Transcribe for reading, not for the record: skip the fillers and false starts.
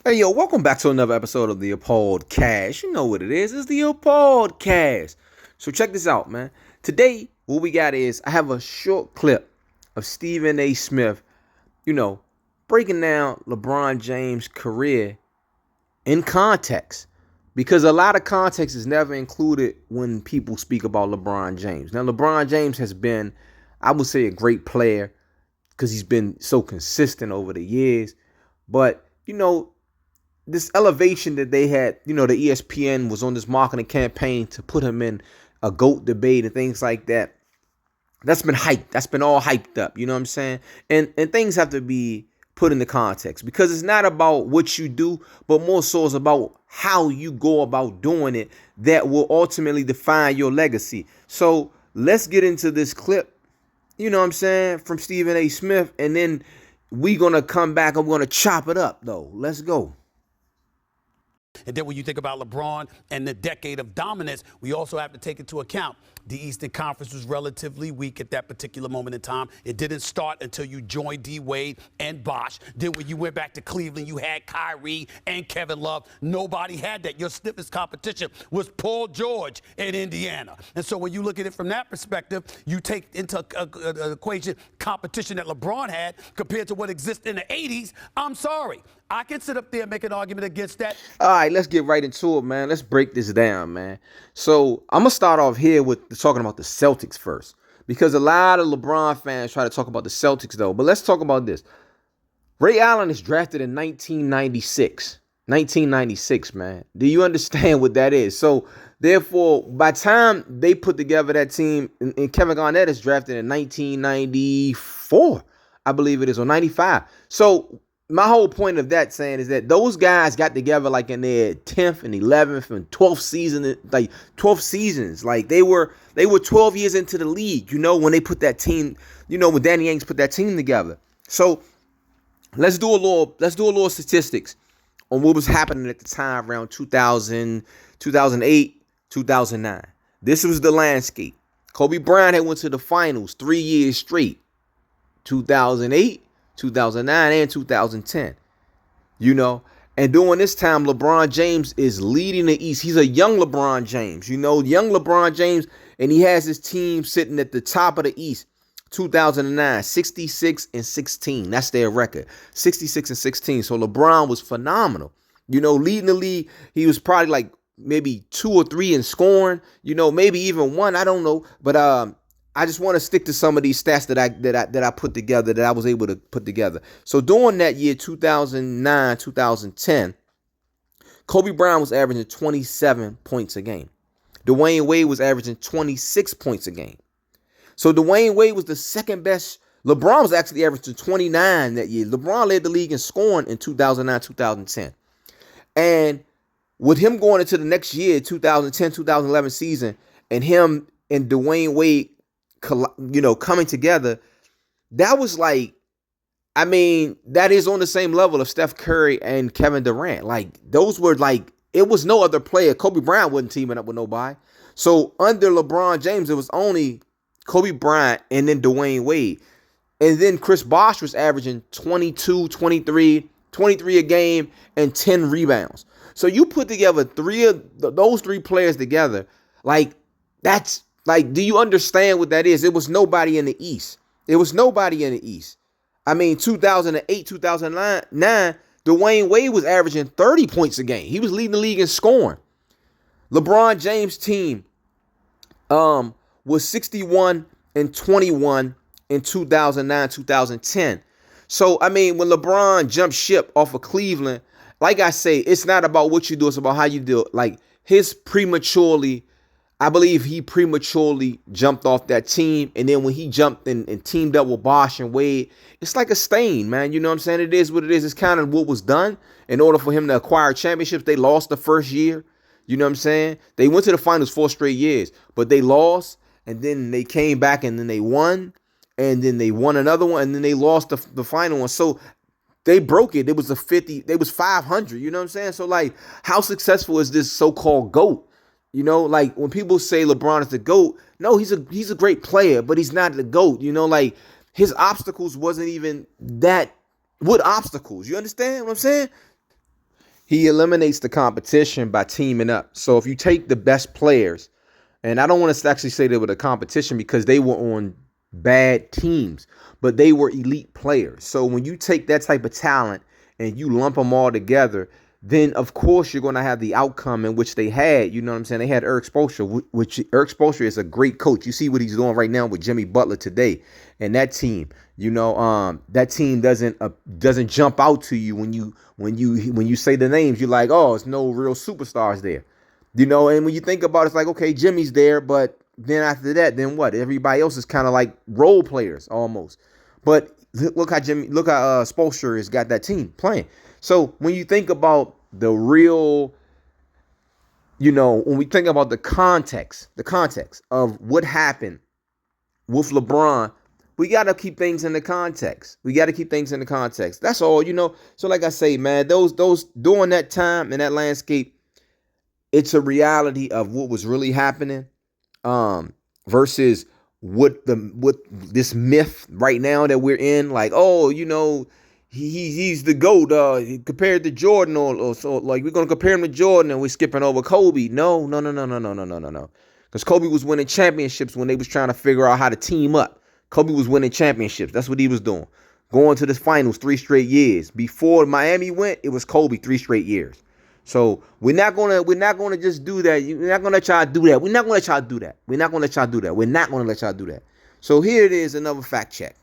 Hey yo, welcome back to another episode of the Podcast. You know what it is. It's the Podcast. So check this out, man. Today, what we got is I have a short clip of Stephen A. Smith, breaking down LeBron James' career in context. Because a lot of context is never included when people speak about LeBron James. Now, LeBron James has been, I would say, a great player because he's been so consistent over the years. But, this elevation that they had, the ESPN was on this marketing campaign to put him in a GOAT debate and things like that. That's been hyped. That's been all hyped up. You know what I'm saying? And things have to be put into context because it's not about what you do, but more so it's about how you go about doing it that will ultimately define your legacy. So let's get into this clip, from Stephen A. Smith, and then we're going to come back and we're going to chop it up, though. Let's go. And then when you think about LeBron and the decade of dominance, we also have to take into account the Eastern Conference was relatively weak at that particular moment in time. It didn't start until you joined D. Wade and Bosh. Then when you went back to Cleveland, you had Kyrie and Kevin Love. Nobody had that. Your stiffest competition was Paul George in Indiana. And so when you look at it from that perspective, you take into an equation competition that LeBron had compared to what exists in the 80s. I'm sorry. I can sit up there and make an argument against that. All right, let's get right into it, man. Let's break this down, man. So I'm going to start off here with talking about the Celtics first, because a lot of LeBron fans try to talk about the Celtics, though. But let's talk about this. Ray Allen is drafted in 1996. 1996, man. Do you understand what that is? So, therefore, by the time they put together that team, and Kevin Garnett is drafted in 1994, I believe it is, or 95. So, my whole point of that saying is that those guys got together like in their 10th and 11th and 12th season, like 12 seasons. Like they were 12 years into the league, when they put that team, when Danny Ainge put that team together. So let's do a little statistics on what was happening at the time around 2000, 2008, 2009. This was the landscape. Kobe Bryant had went to the finals 3 years straight. 2008, 2009, and 2010, and during this time, LeBron James is leading the East. He's a young LeBron James, young LeBron James, and he has his team sitting at the top of the East. 2009, 66 and 16. That's their record, 66 and 16. So LeBron was phenomenal, leading the league. He was probably like maybe 2 or 3 in scoring, maybe even 1. I don't know, but I just want to stick to some of these stats that I put together, that I was able to put together. So during that year, 2009, 2010, Kobe Bryant was averaging 27 points a game. Dwayne Wade was averaging 26 points a game. So Dwayne Wade was the second best. LeBron was actually averaging 29 that year. LeBron led the league in scoring in 2009, 2010. And with him going into the next year, 2010, 2011 season, and him and Dwayne Wade coming together, that was like, that is on the same level of Steph Curry and Kevin Durant. Like, those were like, it was no other player. Kobe Bryant wasn't teaming up with nobody. So under LeBron James, it was only Kobe Bryant and then Dwayne Wade. And then Chris Bosh was averaging 22, 23 a game and 10 rebounds. So you put together those three players together, like, that's, like, do you understand what that is? It was nobody in the East. 2008, 2009, Dwayne Wade was averaging 30 points a game. He was leading the league in scoring. LeBron James' team was 61 and 21 in 2009, 2010. So, when LeBron jumped ship off of Cleveland, like I say, it's not about what you do. It's about how you do it. Like, I believe he prematurely jumped off that team. And then when he jumped and teamed up with Bosh and Wade, it's like a stain, man. You know what I'm saying? It is what it is. It's kind of what was done. In order for him to acquire championships, they lost the first year. You know what I'm saying? They went to the finals 4 straight years, but they lost. And then they came back and then they won. And then they won another one. And then they lost the final one. So they broke it. It was 500. You know what I'm saying? So, like, how successful is this so-called GOAT? Like, when people say LeBron is the GOAT, no, he's a great player, but he's not the GOAT. Like, his obstacles wasn't even that. What obstacles? You understand what I'm saying? He eliminates the competition by teaming up. So if you take the best players, and I don't want to actually say they were the competition because they were on bad teams, but they were elite players. So when you take that type of talent and you lump them all together, then of course you're going to have the outcome in which they had. You know what I'm saying? They had Eric Spoelstra, which Eric Spoelstra is a great coach. You see what he's doing right now with Jimmy Butler today, and that team. You know, that team doesn't jump out to you when you say the names. You're like, oh, it's no real superstars there. You know, and when you think about it, it's like, okay, Jimmy's there, but then after that, then what? Everybody else is kind of like role players almost. But look how Spoelstra has got that team playing. So when you think about the real, when we think about the context of what happened with LeBron, we got to keep things in the context. That's all, So like I say, man, those during that time in that landscape, it's a reality of what was really happening, versus what this myth right now that we're in, like, oh, he's the GOAT, compared to Jordan, or so, like, we're gonna compare him to Jordan and we're skipping over Kobe. No, no, no, no, no, no, no, no, no, no. Because Kobe was winning championships when they was trying to figure out how to team up. Kobe was winning championships. That's what he was doing. Going to the finals 3 straight years. Before Miami went, it was Kobe 3 straight years. So we're not gonna just do that. We're not gonna let y'all do that. We're not gonna let y'all do that. So here it is, another fact check.